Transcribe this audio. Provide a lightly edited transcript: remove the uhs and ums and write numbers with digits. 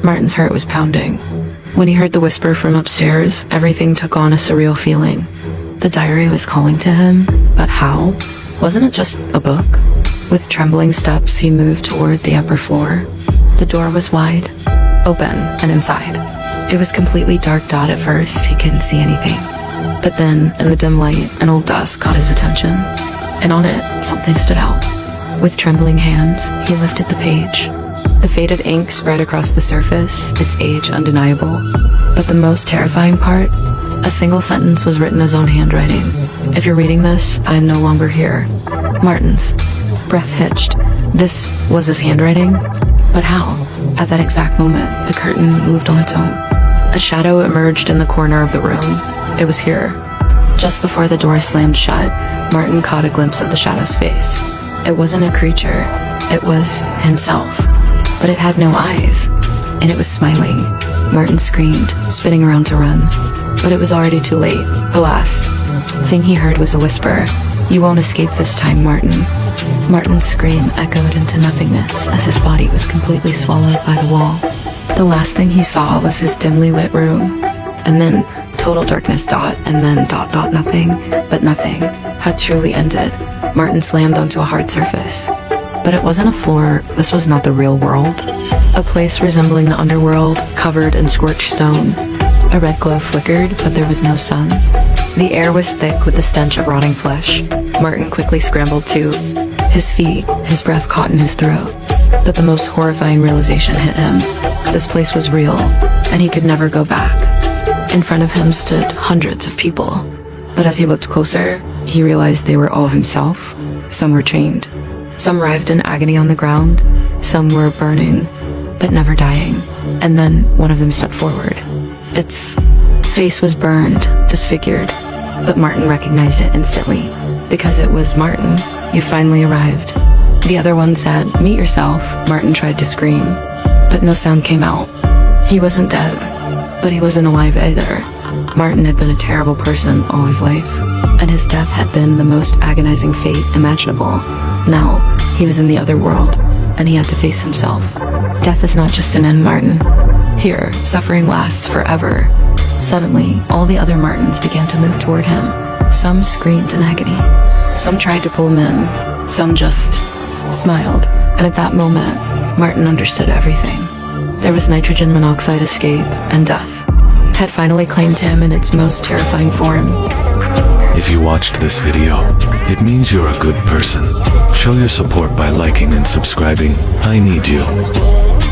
Martin's heart was pounding. When he heard the whisper from upstairs, everything took on a surreal feeling. The diary was calling to him, but how? Wasn't it just a book? With trembling steps, he moved toward the upper floor. The door was wide, open, and inside. It was completely dark at first. He couldn't see anything. But then, in the dim light, an old desk caught his attention, and on it, something stood out. With trembling hands, he lifted the page. The faded ink spread across the surface, its age undeniable. But the most terrifying part? A single sentence was written in his own handwriting. "If you're reading this, I am no longer here." Martin's breath hitched. This was his handwriting? But how? At that exact moment, the curtain moved on its own. A shadow emerged in the corner of the room. It was here. Just before the door slammed shut, Martin caught a glimpse of the shadow's face. It wasn't a creature. It was himself. But it had no eyes. And it was smiling. Martin screamed, spinning around to run. But it was already too late. The last thing he heard was a whisper. "You won't escape this time, Martin." Martin's scream echoed into nothingness as his body was completely swallowed by the wall. The last thing he saw was his dimly lit room. And then total darkness and then nothing. But nothing had truly ended. Martin slammed onto a hard surface. But it wasn't a floor. This was not the real world. A place resembling the underworld, covered in scorched stone. A red glow flickered, but there was no sun. The air was thick with the stench of rotting flesh. Martin quickly scrambled to his feet, his breath caught in his throat. But the most horrifying realization hit him. This place was real, and he could never go back. In front of him stood hundreds of people. But as he looked closer, he realized they were all himself. Some were chained. Some writhed in agony on the ground. Some were burning, but never dying. And then one of them stepped forward. Its face was burned, disfigured, but Martin recognized it instantly. Because it was Martin. "You finally arrived." The other one said, "Meet yourself." Martin tried to scream, but no sound came out. He wasn't dead, but he wasn't alive either. Martin had been a terrible person all his life, and his death had been the most agonizing fate imaginable. Now, he was in the other world, and he had to face himself. Death is not just an end, Martin. Here, suffering lasts forever. Suddenly, all the other Martins began to move toward him. Some screamed in agony. Some tried to pull him in. Some just smiled. And at that moment, Martin understood everything. There was nitrogen monoxide escape, and death had finally claimed him in its most terrifying form. If you watched this video, it means you're a good person. Show your support by liking and subscribing. I need you.